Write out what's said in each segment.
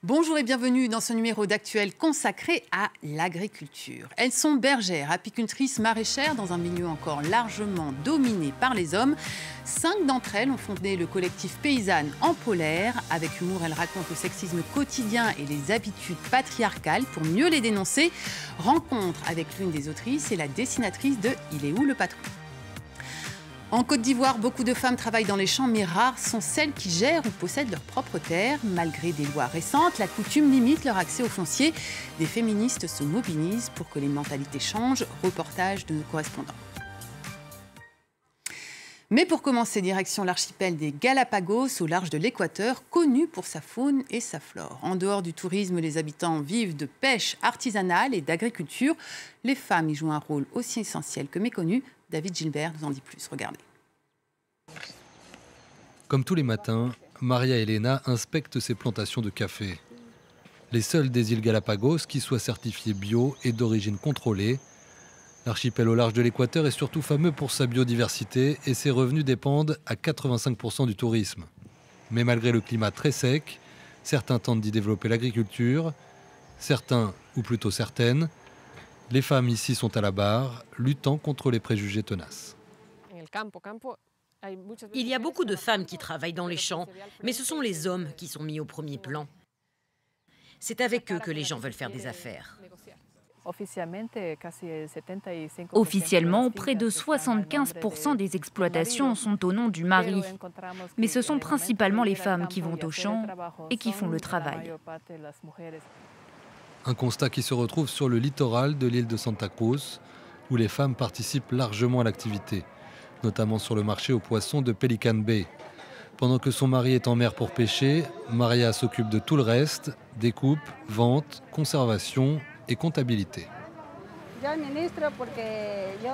Bonjour et bienvenue dans ce numéro d'Actuel consacré à l'agriculture. Elles sont bergères, apicultrices, maraîchères dans un milieu encore largement dominé par les hommes. 5 d'entre elles ont fondé le collectif Paysannes en Polaire. Avec humour, elles racontent le sexisme quotidien et les habitudes patriarcales pour mieux les dénoncer. Rencontre avec l'une des autrices et la dessinatrice de Il est où le patron ? En Côte d'Ivoire, beaucoup de femmes travaillent dans les champs, mais rares sont celles qui gèrent ou possèdent leur propre terre. Malgré des lois récentes, la coutume limite leur accès au foncier. Des féministes se mobilisent pour que les mentalités changent. Reportage de nos correspondants. Mais pour commencer, direction l'archipel des Galapagos, au large de l'Équateur, connu pour sa faune et sa flore. En dehors du tourisme, les habitants vivent de pêche artisanale et d'agriculture. Les femmes y jouent un rôle aussi essentiel que méconnu. David Gilbert nous en dit plus, regardez. Comme tous les matins, Maria Elena inspecte ses plantations de café. Les seules des îles Galapagos qui soient certifiées bio et d'origine contrôlée. L'archipel au large de l'Équateur est surtout fameux pour sa biodiversité et ses revenus dépendent à 85% du tourisme. Mais malgré le climat très sec, certains tentent d'y développer l'agriculture, certains, ou plutôt certaines, les femmes ici sont à la barre, luttant contre les préjugés tenaces. Il y a beaucoup de femmes qui travaillent dans les champs, mais ce sont les hommes qui sont mis au premier plan. C'est avec eux que les gens veulent faire des affaires. Officiellement, près de 75% des exploitations sont au nom du mari. Mais ce sont principalement les femmes qui vont au champ et qui font le travail. Un constat qui se retrouve sur le littoral de l'île de Santa Cruz, où les femmes participent largement à l'activité, notamment sur le marché aux poissons de Pelican Bay. Pendant que son mari est en mer pour pêcher, Maria s'occupe de tout le reste, découpe, vente, conservation et comptabilité.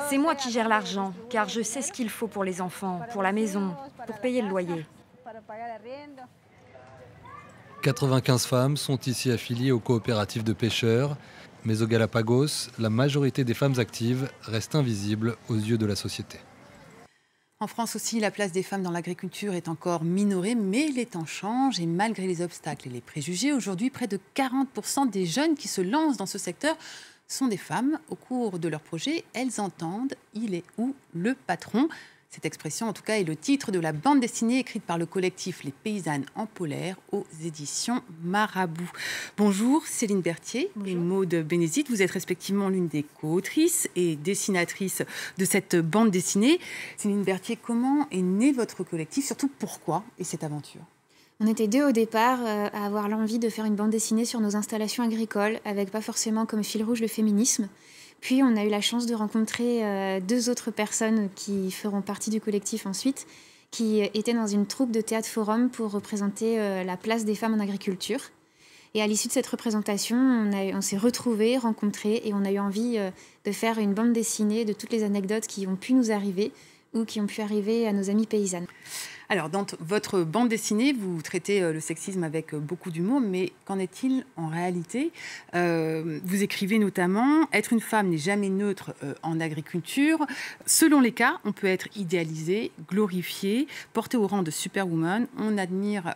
C'est moi qui gère l'argent, car je sais ce qu'il faut pour les enfants, pour la maison, pour payer le loyer. 95 femmes sont ici affiliées aux coopératives de pêcheurs, mais au Galapagos, la majorité des femmes actives restent invisibles aux yeux de la société. En France aussi, la place des femmes dans l'agriculture est encore minorée, mais les temps changent et malgré les obstacles et les préjugés, aujourd'hui, près de 40% des jeunes qui se lancent dans ce secteur sont des femmes. Au cours de leur projet, elles entendent « Il est où le patron ?» Cette expression, en tout cas, est le titre de la bande dessinée écrite par le collectif Les Paysannes en Polaire aux éditions Marabout. Bonjour Céline Berthier et Maude Bénézite. Vous êtes respectivement l'une des co-autrices et dessinatrices de cette bande dessinée. Céline Berthier, comment est né votre collectif? Surtout pourquoi et cette aventure? On était deux au départ à avoir l'envie de faire une bande dessinée sur nos installations agricoles, avec pas forcément comme fil rouge le féminisme. Puis on a eu la chance de rencontrer 2 autres personnes qui feront partie du collectif ensuite, qui étaient dans une troupe de théâtre forum pour représenter la place des femmes en agriculture. Et à l'issue de cette représentation, on s'est retrouvés, rencontrés, et on a eu envie de faire une bande dessinée de toutes les anecdotes qui ont pu nous arriver ou qui ont pu arriver à nos amies paysannes. Alors, dans votre bande dessinée, vous traitez le sexisme avec beaucoup d'humour, mais qu'en est-il en réalité? Vous écrivez notamment « Être une femme n'est jamais neutre en agriculture. Selon les cas, on peut être idéalisé, glorifié, porté au rang de superwoman. On admire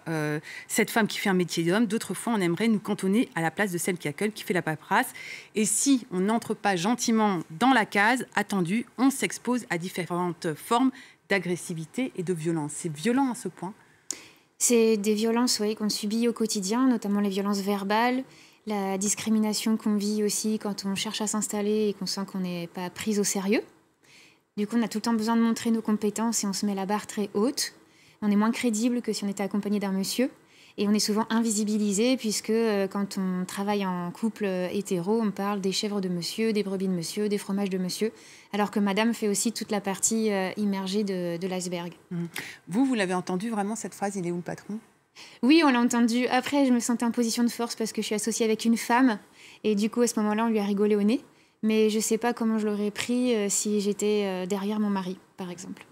cette femme qui fait un métier d'homme. D'autres fois, on aimerait nous cantonner à la place de celle qui accueille, qui fait la paperasse. Et si on n'entre pas gentiment dans la case attendue, on s'expose à différentes formes d'agressivité et de violence. » C'est violent à ce point? C'est des violences qu'on subit au quotidien, notamment les violences verbales, la discrimination qu'on vit aussi quand on cherche à s'installer et qu'on sent qu'on n'est pas prise au sérieux. Du coup, on a tout le temps besoin de montrer nos compétences et on se met la barre très haute. On est moins crédible que si on était accompagné d'un monsieur. Et on est souvent invisibilisé puisque quand on travaille en couple hétéro, on parle des chèvres de monsieur, des brebis de monsieur, des fromages de monsieur, alors que madame fait aussi toute la partie immergée de l'iceberg. Vous l'avez entendu vraiment cette phrase « Il est où le patron ?» Oui, on l'a entendu. Après, je me sentais en position de force parce que je suis associée avec une femme. Et du coup, à ce moment-là, on lui a rigolé au nez. Mais je ne sais pas comment je l'aurais pris si j'étais derrière mon mari, par exemple.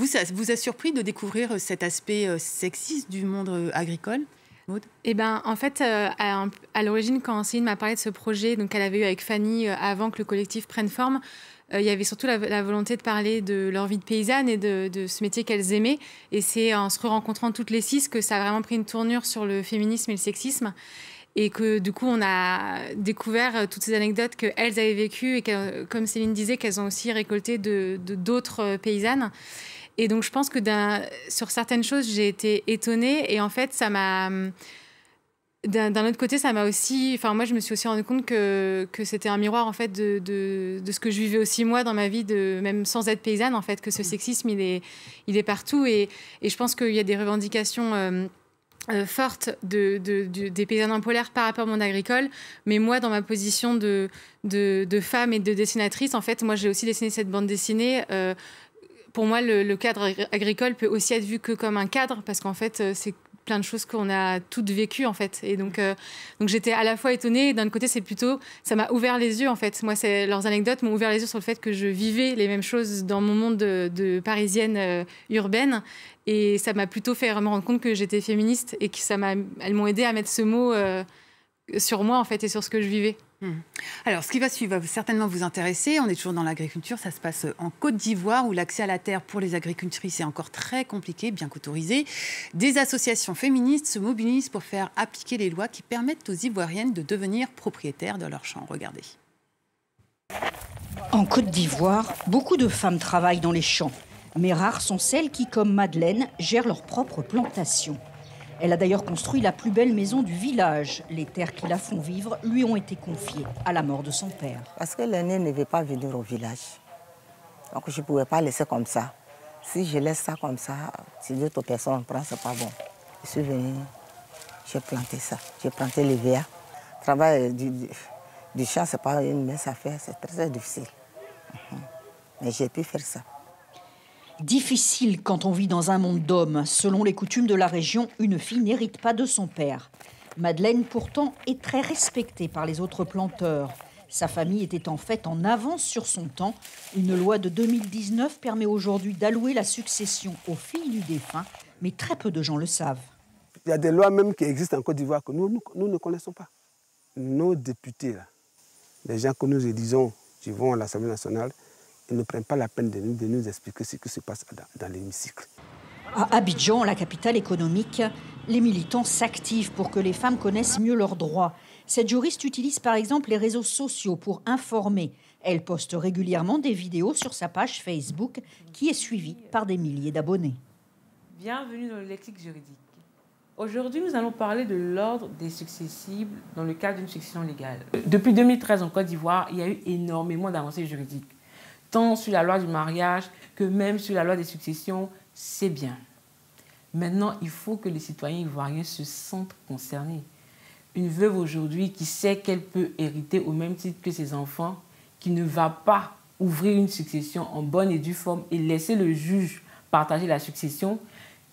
Ça vous a surpris de découvrir cet aspect sexiste du monde agricole? Maud? Eh ben, en fait, à l'origine, quand Céline m'a parlé de ce projet, donc qu'elle avait eu avec Fanny avant que le collectif prenne forme, il y avait surtout la volonté de parler de leur vie de paysanne et de ce métier qu'elles aimaient. Et c'est en se rencontrant toutes les 6 que ça a vraiment pris une tournure sur le féminisme et le sexisme. Et que du coup, on a découvert toutes ces anecdotes qu'elles avaient vécues et que, comme Céline disait, qu'elles ont aussi récoltées de d'autres paysannes. Et donc, je pense que sur certaines choses, j'ai été étonnée. Et en fait, ça m'a... D'un autre côté, ça m'a aussi... Enfin, moi, je me suis aussi rendu compte que c'était un miroir, en fait, de ce que je vivais aussi, moi, dans ma vie, même sans être paysanne, en fait, que ce sexisme, il est partout. Et je pense qu'il y a des revendications... forte des paysannes polaires par rapport au monde agricole. Mais moi, dans ma position de femme et de dessinatrice, en fait, moi, j'ai aussi dessiné cette bande dessinée. Pour moi, le cadre agricole peut aussi être vu que comme un cadre, parce qu'en fait, c'est plein de choses qu'on a toutes vécues, en fait. Et donc j'étais à la fois étonnée, et d'un côté, c'est plutôt... Ça m'a ouvert les yeux, en fait. Moi, leurs anecdotes m'ont ouvert les yeux sur le fait que je vivais les mêmes choses dans mon monde de parisienne urbaine. Et ça m'a plutôt fait me rendre compte que j'étais féministe et que elles m'ont aidé à mettre ce mot sur moi, en fait, et sur ce que je vivais. Alors, ce qui va suivre va certainement vous intéresser. On est toujours dans l'agriculture. Ça se passe en Côte d'Ivoire, où l'accès à la terre pour les agricultrices est encore très compliqué, bien qu'autorisé. Des associations féministes se mobilisent pour faire appliquer les lois qui permettent aux Ivoiriennes de devenir propriétaires de leurs champs. Regardez. En Côte d'Ivoire, beaucoup de femmes travaillent dans les champs. Mais rares sont celles qui, comme Madeleine, gèrent leur propre plantation. Elle a d'ailleurs construit la plus belle maison du village. Les terres qui la font vivre lui ont été confiées à la mort de son père. Parce que l'aîné ne veut pas venir au village. Donc je ne pouvais pas laisser comme ça. Si je laisse ça comme ça, si d'autres personnes prennent, ce n'est pas bon. Je suis venue, j'ai planté ça. J'ai planté les verres. Le travail du champ, ce n'est pas une mince affaire, c'est très difficile. Mais j'ai pu faire ça. Difficile quand on vit dans un monde d'hommes. Selon les coutumes de la région, une fille n'hérite pas de son père. Madeleine, pourtant, est très respectée par les autres planteurs. Sa famille était en fait en avance sur son temps. Une loi de 2019 permet aujourd'hui d'allouer la succession aux filles du défunt, mais très peu de gens le savent. Il y a des lois même qui existent en Côte d'Ivoire que nous ne connaissons pas. Nos députés, là, les gens que nous élisons, qui vont à l'Assemblée nationale, ils ne prennent pas la peine de nous expliquer ce qui se passe dans l'hémicycle. À Abidjan, la capitale économique, les militants s'activent pour que les femmes connaissent mieux leurs droits. Cette juriste utilise par exemple les réseaux sociaux pour informer. Elle poste régulièrement des vidéos sur sa page Facebook qui est suivie par des milliers d'abonnés. Bienvenue dans le lexique juridique. Aujourd'hui, nous allons parler de l'ordre des successibles dans le cadre d'une succession légale. Depuis 2013 en Côte d'Ivoire, il y a eu énormément d'avancées juridiques. Tant sur la loi du mariage que même sur la loi des successions, c'est bien. Maintenant, il faut que les citoyens ivoiriens se sentent concernés. Une veuve aujourd'hui qui sait qu'elle peut hériter au même titre que ses enfants, qui ne va pas ouvrir une succession en bonne et due forme et laisser le juge partager la succession,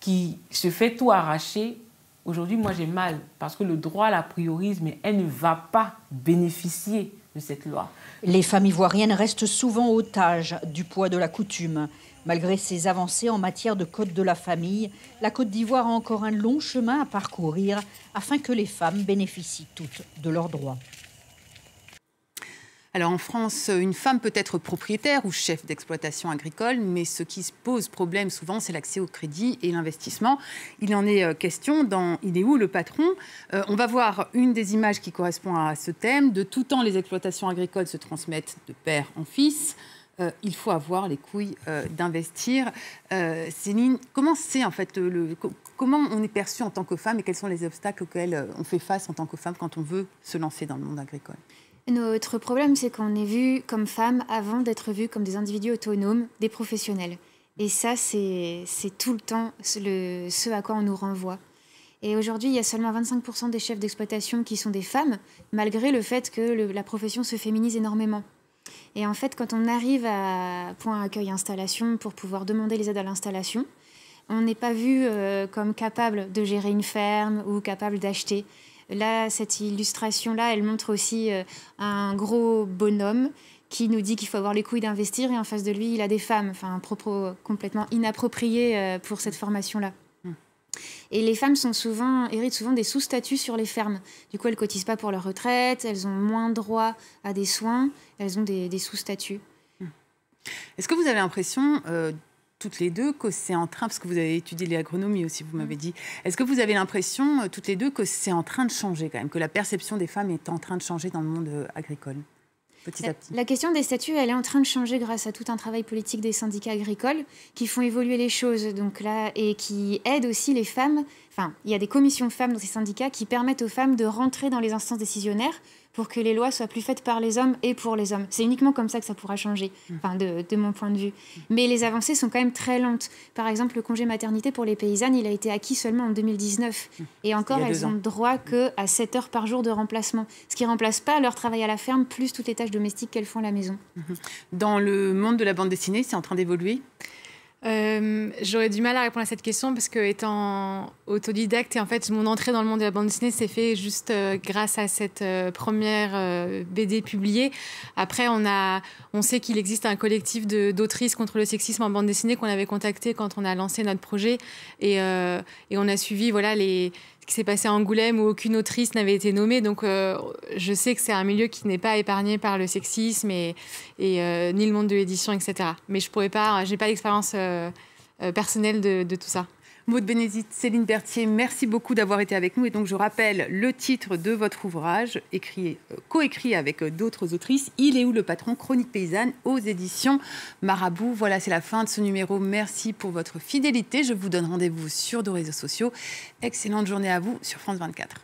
qui se fait tout arracher. Aujourd'hui, moi, j'ai mal parce que le droit la priorise, mais elle ne va pas bénéficier de cette loi. Les femmes ivoiriennes restent souvent otages du poids de la coutume. Malgré ces avancées en matière de code de la famille, la Côte d'Ivoire a encore un long chemin à parcourir afin que les femmes bénéficient toutes de leurs droits. Alors en France, une femme peut être propriétaire ou chef d'exploitation agricole, mais ce qui pose problème souvent, c'est l'accès au crédit et l'investissement. Il en est question dans « Il est où le patron ?». On va voir une des images qui correspond à ce thème. De tout temps, les exploitations agricoles se transmettent de père en fils. Il faut avoir les couilles d'investir. Céline, comment c'est en fait comment on est perçu en tant que femme et quels sont les obstacles auxquels on fait face en tant que femme quand on veut se lancer dans le monde agricole ? Notre problème, c'est qu'on est vu comme femmes avant d'être vues comme des individus autonomes, des professionnels. Et ça, c'est tout le temps ce à quoi on nous renvoie. Et aujourd'hui, il y a seulement 25% des chefs d'exploitation qui sont des femmes, malgré le fait que la profession se féminise énormément. Et en fait, quand on arrive à point accueil installation pour pouvoir demander les aides à l'installation, on n'est pas vu comme capable de gérer une ferme ou capable d'acheter. Là, cette illustration-là, elle montre aussi un gros bonhomme qui nous dit qu'il faut avoir les couilles d'investir et en face de lui, il a des femmes. Enfin, un propos complètement inapproprié pour cette formation-là. Et les femmes héritent souvent des sous-statuts sur les fermes. Du coup, elles ne cotisent pas pour leur retraite, elles ont moins droit à des soins, elles ont des sous-statuts. Est-ce que vous avez l'impression, toutes les deux, que c'est en train, parce que vous avez étudié l'agronomie aussi, vous m'avez dit, est-ce que vous avez l'impression, toutes les deux, que c'est en train de changer quand même, que la perception des femmes est en train de changer dans le monde agricole ? Petit à petit. La question des statuts, elle est en train de changer grâce à tout un travail politique des syndicats agricoles qui font évoluer les choses donc là, et qui aident aussi les femmes. Enfin, il y a des commissions de femmes dans ces syndicats qui permettent aux femmes de rentrer dans les instances décisionnaires pour que les lois soient plus faites par les hommes et pour les hommes. C'est uniquement comme ça que ça pourra changer, enfin, de mon point de vue. Mais les avancées sont quand même très lentes. Par exemple, le congé maternité pour les paysannes, il a été acquis seulement en 2019. Et encore, elles n'ont droit qu'à 7 heures par jour de remplacement, ce qui ne remplace pas leur travail à la ferme, plus toutes les tâches domestiques qu'elles font à la maison. Dans le monde de la bande dessinée, c'est en train d'évoluer ? J'aurais du mal à répondre à cette question parce que étant autodidacte et en fait mon entrée dans le monde de la bande dessinée s'est fait juste grâce à cette première BD publiée. Après on sait qu'il existe un collectif d'autrices contre le sexisme en bande dessinée qu'on avait contacté quand on a lancé notre projet et on a suivi ce qui s'est passé à Angoulême où aucune autrice n'avait été nommée. Donc, je sais que c'est un milieu qui n'est pas épargné par le sexisme et ni le monde de l'édition, etc. Mais je n'ai pas d'expérience personnelle de tout ça. Maud Bénédite, Céline Berthier, merci beaucoup d'avoir été avec nous. Et donc, je rappelle le titre de votre ouvrage, coécrit avec d'autres autrices. Il est où le patron ? Chronique paysanne aux éditions Marabout. Voilà, c'est la fin de ce numéro. Merci pour votre fidélité. Je vous donne rendez-vous sur nos réseaux sociaux. Excellente journée à vous sur France 24.